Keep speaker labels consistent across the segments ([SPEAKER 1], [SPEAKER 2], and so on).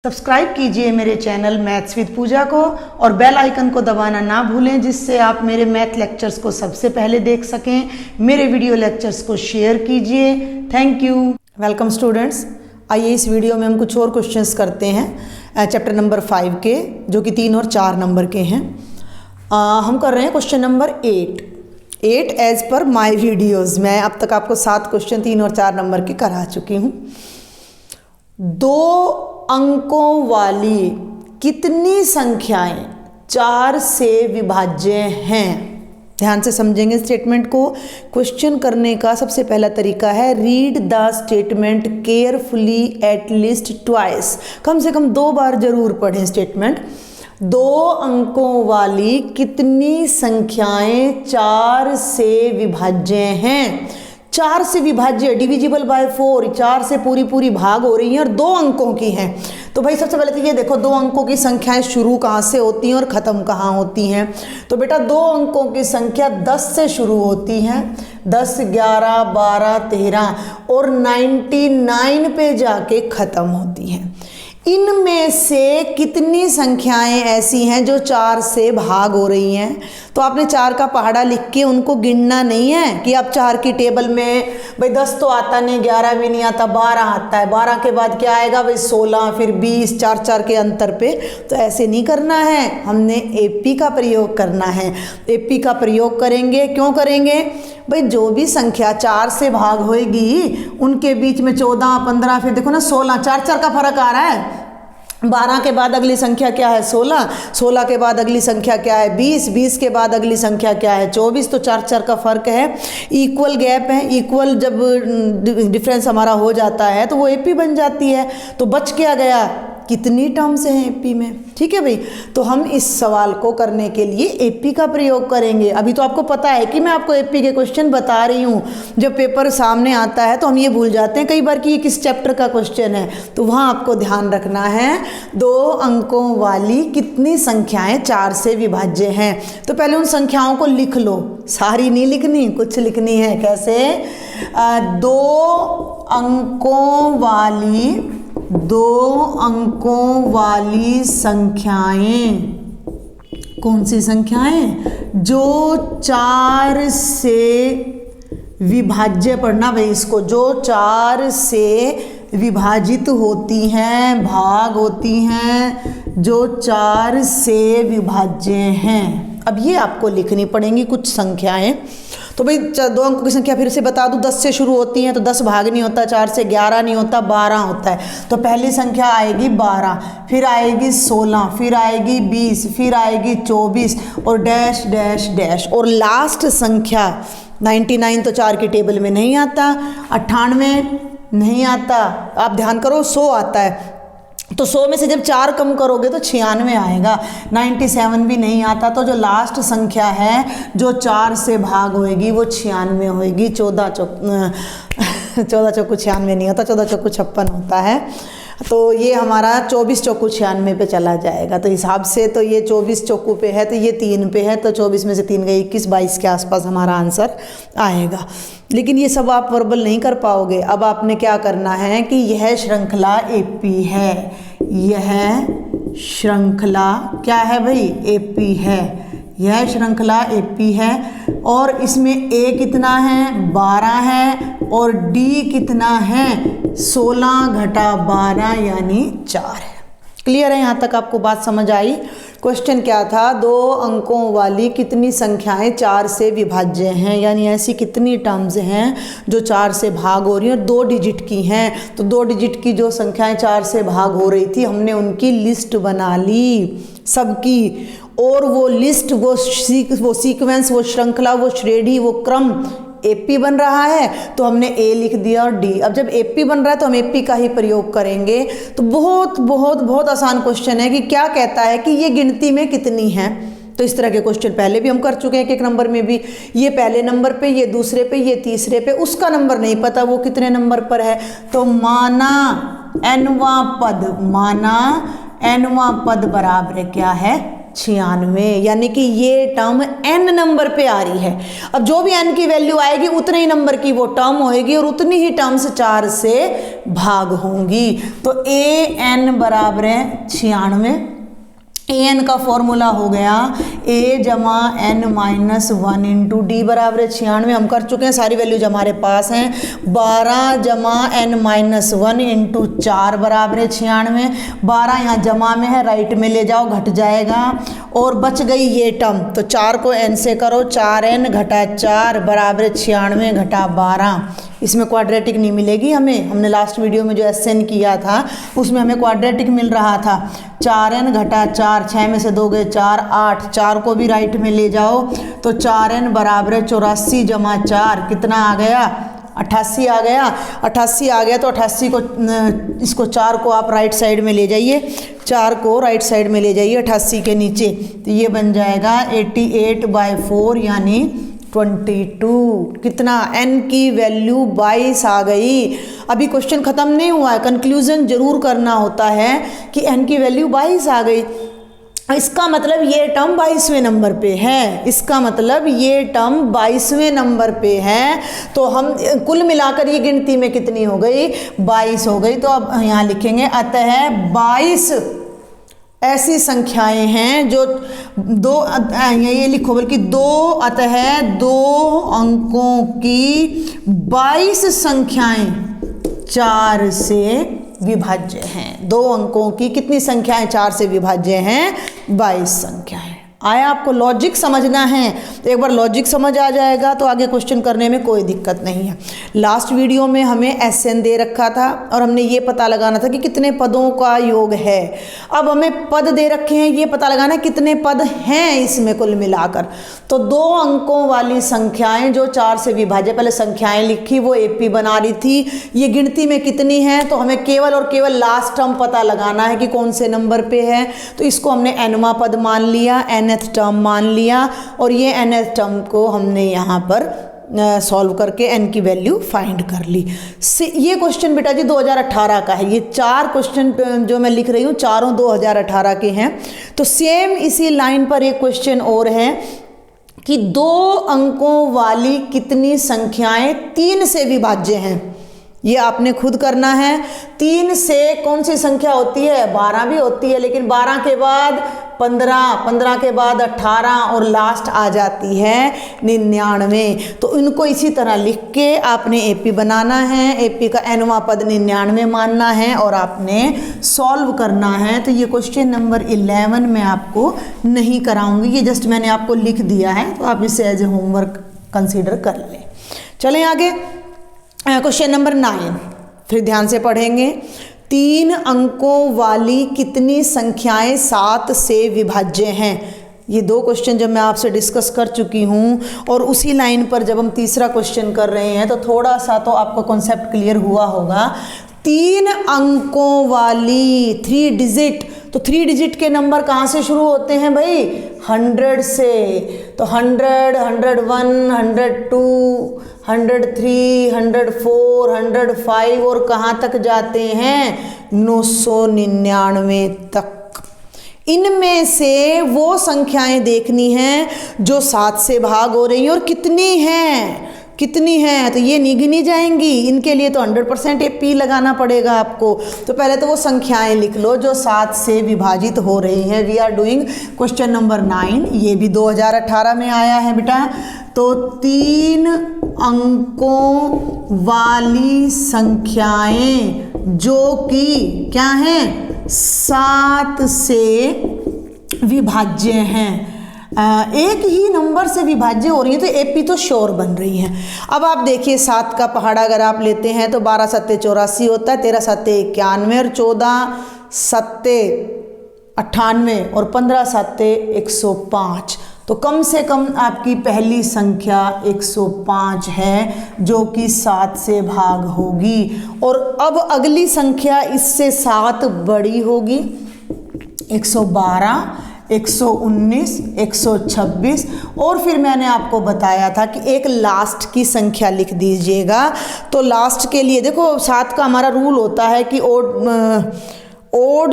[SPEAKER 1] Subscribe कीजिए मेरे channel maths with पूजा को और बेल आइकन को दबाना ना भूलें, जिससे आप मेरे मैथ लेक्चर्स को सबसे पहले देख सकें। मेरे वीडियो लेक्चर्स को शेयर कीजिए। Thank you. Welcome students. आइए इस वीडियो में हम कुछ और क्वेश्चंस करते हैं चैप्टर नंबर 5 के, जो कि 3 और 4 नंबर के हैं। हम कर रहे हैं question number 8 as per my videos. मैं अब तक आपको 7 क्वेश्चन 3 और 4 नंबर के करा चुकी हूँ। 2 अंकों वाली कितनी संख्याएं 4 से विभाज्य हैं? ध्यान से समझेंगे स्टेटमेंट को। क्वेश्चन करने का सबसे पहला तरीका है read the statement carefully at least twice. कम से कम 2 बार जरूर पढ़ें स्टेटमेंट। 2 अंकों वाली कितनी संख्याएं 4 से विभाज्य हैं? 4 से विभाज्य, डिविजिबल बाय 4, 4 से पूरी भाग हो रही हैं और 2 अंकों की हैं। तो भाई सबसे पहले तो ये देखो 2 अंकों की संख्याएं शुरू कहाँ से होती हैं और ख़त्म कहाँ होती हैं। तो बेटा 2 अंकों की संख्या 10 से शुरू होती हैं, 10, 11, 12, 13 और 99 पे जाके ख़त्म होती हैं। इनमें से कितनी संख्याएं ऐसी हैं जो 4 से भाग हो रही हैं? तो आपने 4 का पहाड़ा लिख के उनको गिनना नहीं है कि आप 4 की टेबल में भाई 10 तो आता नहीं, 11 भी नहीं आता, 12 आता है। 12 के बाद क्या आएगा भाई 16, फिर 20, 4 के अंतर पे। तो ऐसे नहीं करना है, हमने एपी का प्रयोग करना है। एपी का प्रयोग करेंगे। क्यों करेंगे भाई? जो भी संख्या 4 से भाग होएगी उनके बीच में 14, 15, फिर देखो ना 16, 4 का फर्क आ रहा है। 12 के बाद अगली संख्या क्या है? 16, 16 के बाद अगली संख्या क्या है? 20, 20 के बाद अगली संख्या क्या है? 24। तो 4 का फर्क है। इक्वल गैप है। इक्वल जब डिफरेंस हमारा हो जाता है तो वो एपी बन जाती है। तो बच क्या गया? कितनी टर्म्स हैं एपी में? ठीक है भाई। तो हम इस सवाल को करने के लिए एपी का प्रयोग करेंगे। अभी तो आपको पता है कि मैं आपको एपी के क्वेश्चन बता रही हूँ। जब पेपर सामने आता है तो हम ये भूल जाते हैं कई बार कि ये किस चैप्टर का क्वेश्चन है। तो वहाँ आपको ध्यान रखना है 2 अंकों वाली कितनी संख्याएं 4 से विभाज्य हैं। तो पहले उन संख्याओं को लिख लो। सारी नहीं लिखनी, कुछ लिखनी है। कैसे? 2 अंकों वाली संख्याएं। कौन सी संख्याएं? जो 4 से विभाज्य, पढ़ना भाई इसको, जो 4 से विभाजित होती हैं, भाग होती हैं, जो 4 से विभाज्य हैं। अब ये आपको लिखनी पड़ेंगी कुछ संख्याएं। तो भाई 2 अंकों की संख्या फिर से बता दूं, 10 से शुरू होती हैं तो 10 भाग नहीं होता, 4 से 11 नहीं होता, 12 होता है। तो पहली संख्या आएगी 12, फिर आएगी 16, फिर आएगी 20, फिर आएगी 24 और डैश डैश डैश। और लास्ट संख्या 99 तो 4 की टेबल में नहीं आता, 98 नहीं आता। आप ध्यान करो 100 आता है। तो 100 में से जब 4 कम करोगे तो 96 आएगा। 97 भी नहीं आता। तो जो लास्ट संख्या है जो 4 से भाग होएगी वो 96 होएगी। 14 चौकू 96 नहीं होता, 14 चौकू 56 होता है। तो ये हमारा 24 चौकू 96 पे चला जाएगा। तो हिसाब से तो ये 24 चौकू पे है, तो ये 3 पे है। तो 24 में से 3 गए 21, 22 के आसपास हमारा आंसर आएगा। लेकिन ये सब आप वर्बल नहीं कर पाओगे। अब आपने क्या करना है कि यह श्रृंखला एपी है। यह श्रृंखला क्या है भाई? एपी है। यह श्रृंखला एपी है और इसमें ए कितना है? 12 है और डी कितना है? 16 घटा 12 यानी 4 है। क्लियर है? यहाँ तक आपको बात समझ आई? क्वेश्चन क्या था? 2 अंकों वाली कितनी संख्याएं 4 से विभाज्य हैं, यानी ऐसी कितनी टर्म्स हैं जो 4 से भाग हो रही हैं और 2 डिजिट की हैं। तो 2 डिजिट की जो संख्याएं 4 से भाग हो रही थी, हमने उनकी लिस्ट बना ली सबकी। और वो लिस्ट, वो सीक्वेंस, वो श्रृंखला, वो श्रेणी, वो क्रम एपी बन रहा है। तो हमने ए लिख दिया और डी। अब जब एपी बन रहा है तो हम एपी का ही प्रयोग करेंगे। तो बहुत बहुत बहुत आसान क्वेश्चन है कि क्या कहता है कि ये गिनती में कितनी है। तो इस तरह के क्वेश्चन पहले भी हम कर चुके हैं। एक नंबर में भी ये पहले नंबर पे, ये दूसरे पे, ये तीसरे पे, उसका नंबर नहीं पता वो कितने नंबर पर है। तो माना nवां पद बराबर क्या है?
[SPEAKER 2] 96, यानी कि ये टर्म n नंबर पे आ रही है। अब जो भी n की वैल्यू आएगी उतने ही नंबर की वो टर्म होएगी और उतनी ही टर्म्स 4 से भाग होंगी। तो an बराबर है 96। an का फॉर्मूला हो गया a जमा n माइनस 1 इंटू डी बराबर है 96। हम कर चुके हैं, सारी वैल्यूज हमारे पास हैं। 12 जमा n माइनस 1 इंटू 4 बराबर है 96। 12 यहाँ जमा में है, राइट में ले जाओ, घट जाएगा और बच गई ये टर्म। तो 4 को n से करो, 4n घटा 4 बराबर है 96 घटा 12। इसमें क्वाड्रेटिक नहीं मिलेगी हमें, हमने लास्ट वीडियो में जो SN किया था उसमें हमें क्वाड्रेटिक मिल रहा था। 4n घटा 4, 6 में से 2 गए 4, 8, 4 को भी राइट में ले जाओ तो 4n बराबर है 84 जमा 4, कितना आ गया 88 आ गया। 88 आ गया तो 88 को इसको 4 को आप राइट साइड में ले जाइए, 4 को राइट साइड में ले जाइए 88 के नीचे, तो ये बन जाएगा 88/4 यानी 22। कितना n की वैल्यू 22 आ गई। अभी क्वेश्चन ख़त्म नहीं हुआ है, कंक्लूजन जरूर करना होता है कि n की वैल्यू 22 आ गई। इसका मतलब ये टर्म 22वें नंबर पे है, इसका मतलब ये टर्म 22वें नंबर पे है। तो हम कुल मिलाकर ये गिनती में कितनी हो गई 22 हो गई। तो अब यहाँ लिखेंगे अतः 22 ऐसी संख्याएं हैं जो ये लिखो बल्कि 2 अतः 2 अंकों की 22 संख्याएं 4 से विभाज्य हैं। 2 अंकों की कितनी संख्याएं 4 से विभाज्य हैं 22 संख्याएं। आया आपको? लॉजिक समझना है, तो एक बार लॉजिक समझ आ जाएगा तो आगे क्वेश्चन करने में कोई दिक्कत नहीं है। लास्ट वीडियो में हमें SN दे रखा था और हमने ये पता लगाना था कि कितने पदों का योग है। अब हमें पद दे रखे हैं, ये पता लगाना है कितने पद हैं इसमें कुल मिलाकर। तो 2 अंकों वाली संख्याएं जो 4 से विभाज्य, पहले संख्याएं लिखी वो AP बना रही थी, ये गिनती में कितनी है तो हमें केवल और केवल लास्ट टर्म पता लगाना है कि कौन से नंबर पे है। तो इसको हमने nवां पद मान लिया, nth टर्म मान लिया और ये nth टर्म को हमने यहाँ पर सॉल्व करके n की वैल्यू फाइंड कर ली। ये क्वेश्चन बेटा जी 2018 का है। ये 4 क्वेश्चन जो मैं लिख रही हूँ चारों 2018 के हैं। तो सेम इसी लाइन पर एक क्वेश्चन और है कि 2 अंकों वाली कितनी संख्याएं 3 से विभाज्य हैं। ये आपने खुद करना है। 3 से कौन सी संख्या होती है? 12 भी होती है, लेकिन 12 के बाद 15, 15 के बाद 18 और लास्ट आ जाती है 99। तो इनको इसी तरह लिख के आपने AP बनाना है। AP का nवां पद 99 मानना है और आपने सॉल्व करना है। तो ये क्वेश्चन नंबर 11 मैं आपको नहीं कराऊंगी, ये जस्ट मैंने आपको लिख दिया है, तो आप इसे एज ए होमवर्क कंसीडर कर लें। चलें आगे, क्वेश्चन नंबर 9 फिर ध्यान से पढ़ेंगे। 3 अंकों वाली कितनी संख्याएं 7 से विभाज्य हैं? ये 2 क्वेश्चन जब मैं आपसे डिस्कस कर चुकी हूँ और उसी लाइन पर जब हम तीसरा क्वेश्चन कर रहे हैं तो थोड़ा सा तो आपको कॉन्सेप्ट क्लियर हुआ होगा। 3 अंकों वाली 3 डिजिट, तो 3 डिजिट के नंबर कहाँ से शुरू होते हैं भाई? 100 से। तो 100, 101, 102, 103, 104, 105 और कहाँ तक जाते हैं? 999 तक। इनमें से वो संख्याएं देखनी हैं जो 7 से भाग हो रही हैं और कितनी हैं, कितनी हैं, तो ये नहीं गिनी जाएंगी। इनके लिए तो 100% AP लगाना पड़ेगा आपको। तो पहले तो वो संख्याएं लिख लो जो 7 से विभाजित हो रही हैं। We are doing question number 9, ये भी 2018 में आया है बेटा। तो 3 अंकों वाली संख्याएं जो कि क्या हैं? 7 से विभाज्य हैं। एक ही नंबर से विभाज्य हो रही है तो AP तो श्योर बन रही है। अब आप देखिए 7 का पहाड़ा अगर आप लेते हैं तो 12 सत्ते 84 होता है, 13 सत्ते 91 और 14 सत्ते 98 और 15 सत्ते 105। तो कम से कम आपकी पहली संख्या 105 है जो कि 7 से भाग होगी। और अब अगली संख्या इससे 7 बड़ी होगी, 112, 119, 126 और फिर मैंने आपको बताया था कि एक लास्ट की संख्या लिख दीजिएगा। तो लास्ट के लिए देखो 7 का हमारा रूल होता है कि ओड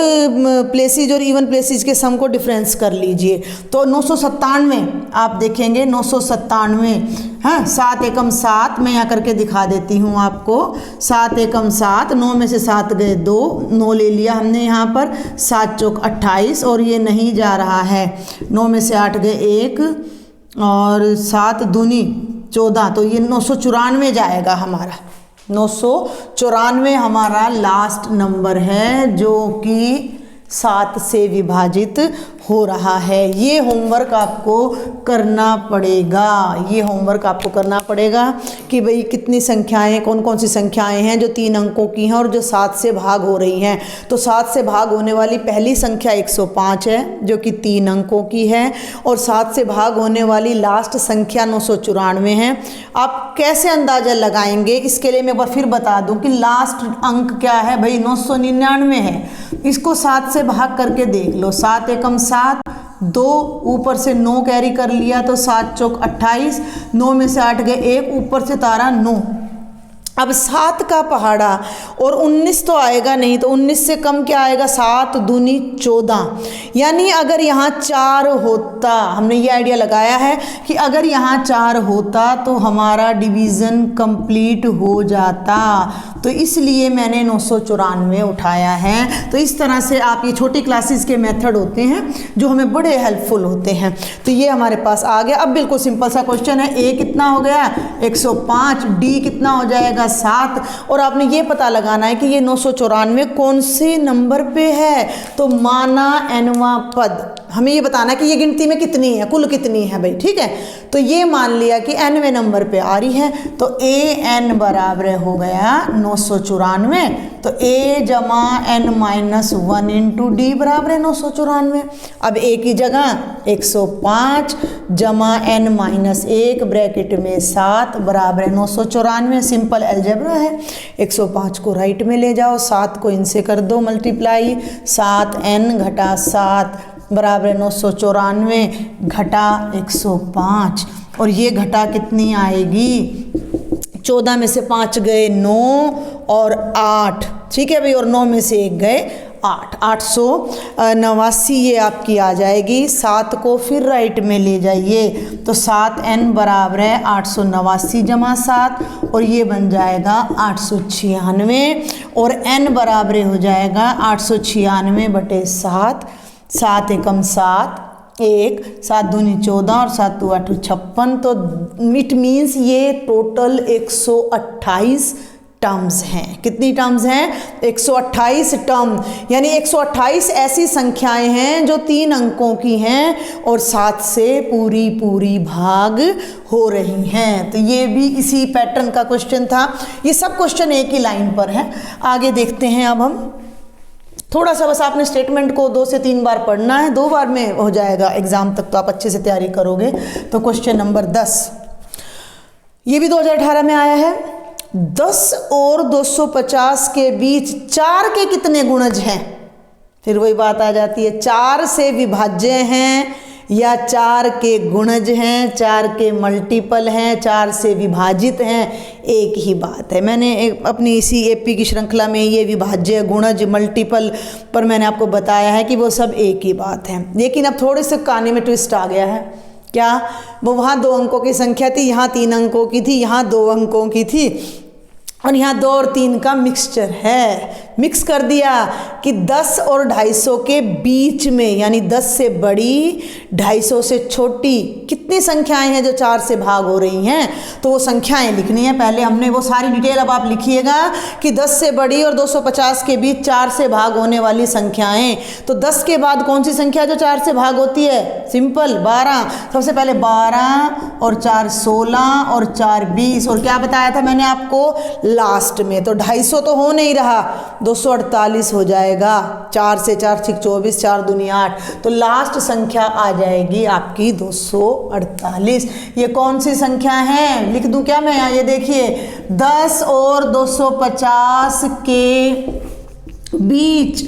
[SPEAKER 2] प्लेसेज और इवन प्लेसेज के सम को डिफरेंस कर लीजिए। तो 997 आप देखेंगे 997, हाँ 7 एकम 7, मैं यहाँ करके दिखा देती हूँ आपको। 7 एकम 7, 9 में से 7 गए 2, 9 ले लिया हमने यहाँ पर, 7 चौक 28 और ये नहीं जा रहा है, 9 में से 8 गए 1 और 7 दूनी 14, तो ये 994 जाएगा हमारा। 994 हमारा लास्ट नंबर है जो कि 7 से विभाजित हो रहा है। ये होमवर्क आपको करना पड़ेगा, ये होमवर्क आपको करना पड़ेगा कि भाई कितनी संख्याएं, कौन कौन सी संख्याएं हैं जो 3 अंकों की हैं और जो 7 से भाग हो रही हैं। तो 7 से भाग होने वाली पहली संख्या 105 है जो कि 3 अंकों की है, और 7 से भाग होने वाली लास्ट संख्या 994 है। आप कैसे अंदाज़ा लगाएंगे, इसके लिए मैं एक बार फिर बता दूं कि लास्ट अंक क्या है भाई, 999 है। इसको 7 से भाग करके देख लो, 7 एकम 7, 2 ऊपर से 9 कैरी कर लिया तो 7 चौक 28, 9 में से 8 गए 1, ऊपर से तारा 9। अब 7 का पहाड़ा और 19 तो आएगा नहीं, तो 19 से कम क्या आएगा, 7 दूनी 14। यानी अगर यहाँ 4 होता, हमने ये आइडिया लगाया है कि अगर यहाँ 4 होता तो हमारा डिवीज़न कंप्लीट हो जाता, तो इसलिए मैंने 994 उठाया है। तो इस तरह से आप, ये छोटी क्लासेस के मेथड होते हैं जो हमें बड़े हेल्पफुल होते हैं। तो ये हमारे पास आ गया। अब बिल्कुल सिंपल सा क्वेश्चन है, ए कितना हो गया 105, डी कितना हो जाएगा 7, और आपने ये पता लगाना है कि ये 994 कौन से नंबर पे है। तो माना nवां पद, हमें ये बताना है कि ये गिनती में कितनी है, कुल कितनी है भाई, ठीक है। तो ये मान लिया कि nवें नंबर पे आ रही है, तो an बराबर हो गया 994, तो a जमा n माइनस 1 इंटू डी बराबर है 994। अब a की जगह 105 जमा n माइनस 1 ब्रैकेट में 7 बराबर है 994। सिंपल अलजेब्रा है। 105 को राइट में ले जाओ, 7 को इनसे कर दो मल्टीप्लाई, 7n घटा 7 बराबर 994 घटा 105, और ये घटा कितनी आएगी, 14 में से 5 गए 9 और 8, ठीक है भाई, और 9 में से 1 गए 8, 889 ये आपकी आ जाएगी। 7 को फिर राइट में ले जाइए, तो 7n बराबर है 889 जमा 7, और ये बन जाएगा 896, और n बराबर हो जाएगा 896 बटे 7, 7 एकम 7, 1, 7 दूनी 14 और 7 दू 8 56, तो इट मीन्स ये टोटल 128 टर्म्स हैं। कितनी टर्म्स हैं, 128 टर्म, यानी 128 ऐसी संख्याएं हैं जो 3 अंकों की हैं और 7 से पूरी भाग हो रही हैं। तो ये भी इसी पैटर्न का क्वेश्चन था। ये सब क्वेश्चन एक ही लाइन पर है। आगे देखते हैं। अब हम थोड़ा सा बस आपने स्टेटमेंट को 2 से 3 बार पढ़ना है, 2 बार में हो जाएगा एग्जाम तक, तो आप अच्छे से तैयारी करोगे। तो क्वेश्चन नंबर 10, ये भी 2018 में आया है। 10 और 250 के बीच 4 के कितने गुणज हैं। फिर वही बात आ जाती है, 4 से विभाज्य हैं या 4 के गुणज हैं, 4 के मल्टीपल हैं, 4 से विभाजित हैं, एक ही बात है। मैंने अपनी इसी एपी की श्रृंखला में ये विभाज्य, गुणज, मल्टीपल पर मैंने आपको बताया है कि वो सब एक ही बात है। लेकिन अब थोड़े से कहानी में ट्विस्ट आ गया है। क्या, वो वहाँ 2 अंकों की संख्या थी, यहाँ 3 अंकों की थी, यहाँ 2 अंकों की थी, और यहाँ 2 और 3 का मिक्सचर है। मिक्स कर दिया कि 10 और 250 के बीच में, यानी 10 से बड़ी 250 से छोटी कितनी संख्याएं हैं जो 4 से भाग हो रही हैं। तो वो संख्याएं लिखनी है। पहले हमने वो सारी डिटेल अब आप लिखिएगा कि 10 से बड़ी और 250 के बीच 4 से भाग होने वाली संख्याएं। तो 10 के बाद कौन सी संख्या जो 4 से भाग होती है, सिंपल 12। सबसे पहले 12 और 4 16 और 4 20, और क्या बताया था मैंने आपको लास्ट में, तो 250 तो हो नहीं रहा, 248 हो जाएगा। 4 से 4 6 24, 4 दूनी 8, तो लास्ट संख्या आ जाएगी आपकी 248। ये कौन सी संख्या है, लिख दूं क्या मैं यहाँ, ये देखिए 10 और 250 के बीच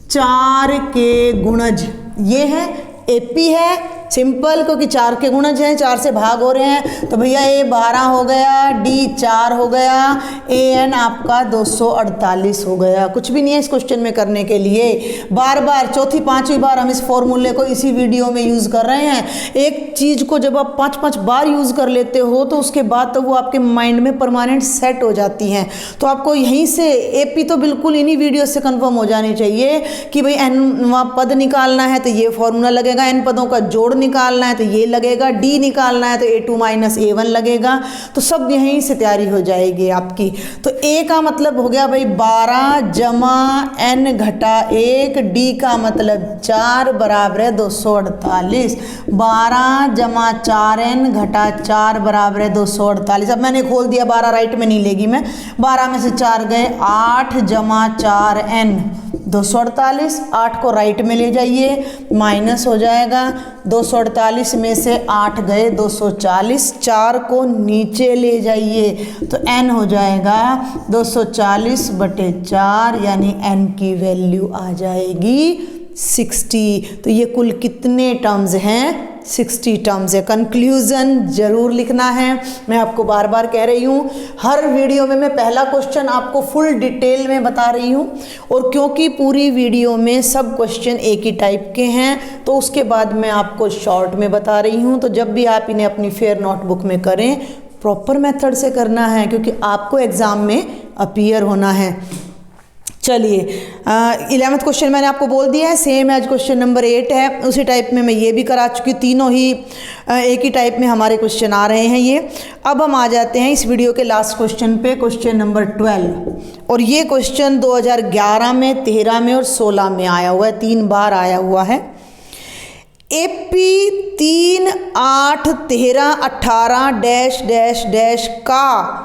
[SPEAKER 2] 4 के गुणज, ये है एपी है सिंपल, क्योंकि 4 के गुणज हैं, 4 से भाग हो रहे हैं, तो भैया ए 12 हो गया, डी 4 हो गया, ए एन आपका 248 हो गया। कुछ भी नहीं है इस क्वेश्चन में करने के लिए। बार बार चौथी पांचवी बार हम इस फॉर्मूले को इसी वीडियो में यूज़ कर रहे हैं। एक चीज़ को जब आप 5-5 बार यूज़ कर लेते हो तो उसके बाद तो वो आपके माइंड में परमानेंट सेट हो जाती हैं। तो आपको यहीं से एपी तो बिल्कुल इन्हीं वीडियो से कंफर्म हो जानी चाहिए कि भाई एनवां पद निकालना है तो ये फॉर्मूला लगेगा, एन पदों का जोड़ निकालना है तो ये लगेगा, डी निकालना है तो a2 माइनस a1 लगेगा। तो सब यहीं से तैयारी हो जाएगी आपकी। तो a का मतलब हो गया भाई 12 जमा n घटा 1, डी का मतलब 4 बराबर है 248। 12 जमा 4n घटा 4 बराबर है 248। अब मैंने खोल दिया, 12 राइट में नहीं लेगी मैं, 12 में से 4 गए, 8 जमा 4n 248। 8 को राइट में ले जाइए, माइनस हो जाएगा, 248 में से 8 गए 240, 4 को नीचे ले जाइए तो n हो जाएगा 240/4, यानी n की वैल्यू आ जाएगी 60। तो ये कुल कितने टर्म्स हैं? 60 टर्म्स है। कंक्लूजन जरूर लिखना है। मैं आपको बार बार कह रही हूँ, हर वीडियो में मैं पहला क्वेश्चन आपको फुल डिटेल में बता रही हूँ, और क्योंकि पूरी वीडियो में सब क्वेश्चन एक ही टाइप के हैं तो उसके बाद मैं आपको शॉर्ट में बता रही हूँ। तो जब भी आप इन्हें अपनी फेयर नोटबुक में करें, प्रॉपर मेथड से करना है, क्योंकि आपको एग्ज़ाम में अपीयर होना है। चलिए 11वां क्वेश्चन मैंने आपको बोल दिया है, सेम एज क्वेश्चन नंबर 8 है, उसी टाइप में मैं ये भी करा चुकी हूँ। तीनों ही एक ही टाइप में हमारे क्वेश्चन आ रहे हैं ये। अब हम आ जाते हैं इस वीडियो के लास्ट क्वेश्चन पे, क्वेश्चन नंबर 12। और ये क्वेश्चन 2011 में, 13 में और 16 में आया हुआ है, 3 बार आया हुआ है। एपी 3, 8, 13, 18 डैश डैश डैश का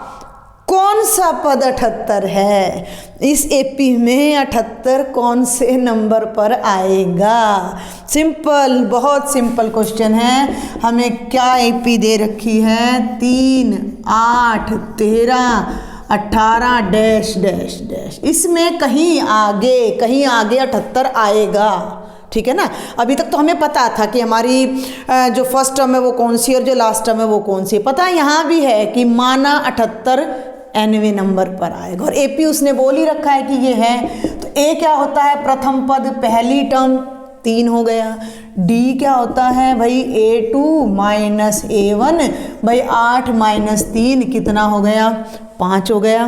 [SPEAKER 2] कौन सा पद 78 है? इस एपी में 78 कौन से नंबर पर आएगा? सिंपल, बहुत सिंपल क्वेश्चन है। हमें क्या एपी दे रखी है? 3, 8, 13, 18 डैश डैश डैश। इसमें कहीं आगे 78 आएगा, ठीक है ना। अभी तक तो हमें पता था कि हमारी जो फर्स्ट टर्म है वो कौन सी और जो लास्ट टर्म है वो कौन सी। पता है यहाँ भी है कि माना 78 nवें नंबर पर आएगा, और एपी उसने बोल ही रखा है कि ये है। तो ए क्या होता है? प्रथम पद, पहली टर्म 3 हो गया। डी क्या होता है भाई? a2 माइनस a1, भाई 8 माइनस 3 कितना हो गया? 5 हो गया।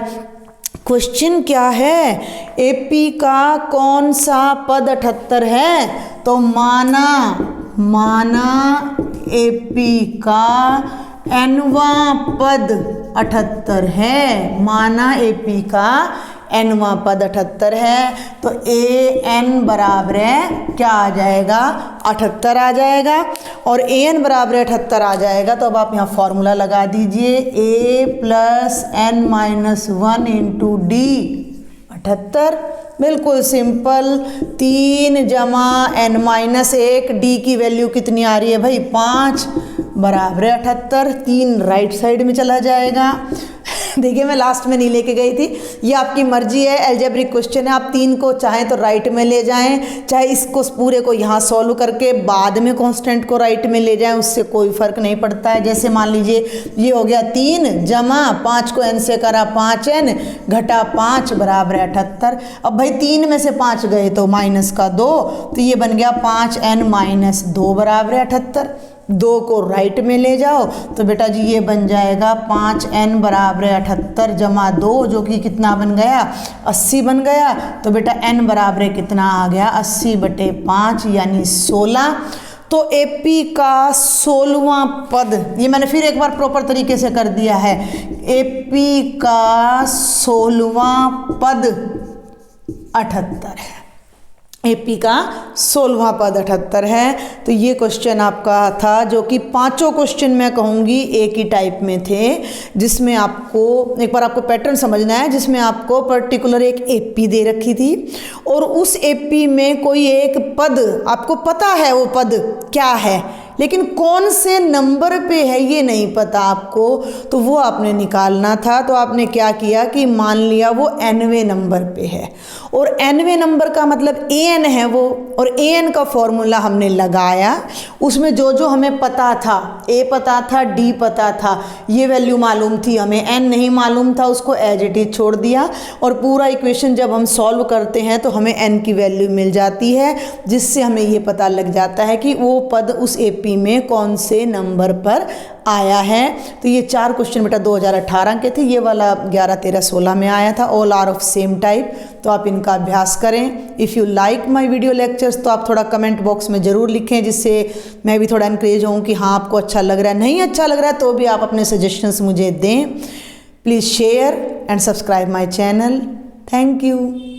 [SPEAKER 2] क्वेश्चन क्या है? एपी का कौन सा पद 78 है? तो माना एपी का nवां पद 78 है। माना एपी का nवां पद 78 है, तो an बराबर है क्या आ जाएगा? 78 आ जाएगा। और an बराबर 78 आ जाएगा तो अब आप यहाँ फॉर्मूला लगा दीजिए, a plus n minus 1 into D 78। बिल्कुल सिंपल। 3 जमा n माइनस 1, डी की वैल्यू कितनी आ रही है भाई? 5 बराबर 78। 3 राइट साइड में चला जाएगा। देखिए मैं लास्ट में नहीं लेके गई थी, ये आपकी मर्जी है, अलजेब्रिक क्वेश्चन है। आप 3 को चाहें तो राइट में ले जाएं, चाहे इसको पूरे को यहाँ सॉल्व करके बाद में कांस्टेंट को राइट में ले जाएं, उससे कोई फर्क नहीं पड़ता है। जैसे मान लीजिए ये हो गया 3 जमा 5 को n से करा 5n घटा 5 बराबर 78। अब भाई 3 में से 5 गए तो माइनस का 2, तो ये बन गया 5n माइनस 2 बराबर 78। 2 को राइट में ले जाओ तो बेटा जी ये बन जाएगा 5n बराबर 78 जमा 2, जो कि कितना बन गया? 80 बन गया। तो बेटा n बराबर कितना आ गया? 80/5 यानी 16। तो एपी का 16वां पद, ये मैंने फिर एक बार प्रॉपर तरीके से कर दिया है, एपी का 16वां पद 78 है। एपी का 16वां पद 78 है। तो ये क्वेश्चन आपका था, जो कि पांचों क्वेश्चन मैं कहूँगी एक ही टाइप में थे, जिसमें आपको एक बार आपको पैटर्न समझना है, जिसमें आपको पर्टिकुलर एक एपी दे रखी थी और उस एपी में कोई एक पद आपको पता है वो पद क्या है, लेकिन कौन से नंबर पे है ये नहीं पता आपको, तो वो आपने निकालना था। तो आपने क्या किया कि मान लिया वो nवें नंबर पे है और nवें नंबर का मतलब an है वो, और an का फॉर्मूला हमने लगाया, उसमें जो जो हमें पता था, a पता था, d पता था, ये वैल्यू मालूम थी हमें, n नहीं मालूम था, उसको एज इट इज छोड़ दिया, और पूरा इक्वेशन जब हम सॉल्व करते हैं तो हमें n की वैल्यू मिल जाती है, जिससे हमें ये पता लग जाता है कि वो पद उस AP में कौन से नंबर पर आया है। तो ये 4 क्वेश्चन बेटा 2018 के थे, ये वाला 11, 13, 16 में आया था। All are of same type, तो आप इनका अभ्यास करें। If you like my video lectures तो आप थोड़ा कमेंट बॉक्स में ज़रूर लिखें, जिससे मैं भी थोड़ा इनक्रेज हूँ कि हाँ आपको अच्छा लग रहा है। नहीं अच्छा लग रहा है तो भी आप अपने सजेशंस मुझे दें। Please share and subscribe my channel. Thank you.